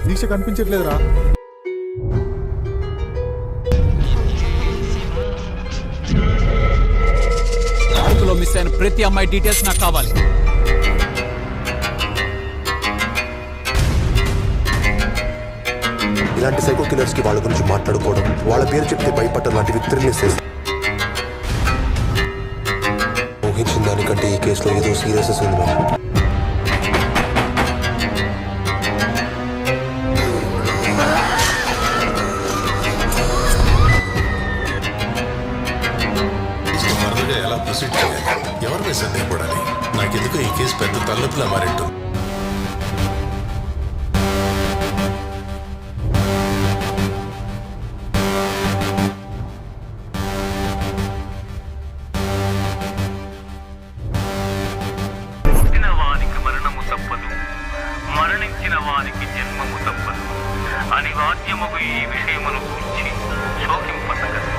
దీక్ష కనిపించట్లేదురా. భారత్లో మిస్ అయిన ప్రతి అమ్మాయి డీటెయిల్స్ నాకు కావాలి. ఇలాంటి సైకో కిల్లర్స్ కి వాళ్ళ గురించి మాట్లాడుకోవడం, వాళ్ళ పేరు చెప్తే భయపడటం లాంటివి థ్రిల్స్ చేస్తాయి. ఊహించిన దానికంటే ఈ కేసులో ఏదో సీరియస్నెస్ ఉంది. ఎలా ప్రొసీడ్ చేయాలి, ఎవరి మీద సందేహపడాలి? నాకెందుకు ఈ కేసు పెద్ద తలనొప్పిలా మారింటుంది. మరణించిన వారికి జన్మము తప్పదు. అనివార్యముగు ఈ విషయమును గురించి శోకింపతగదు.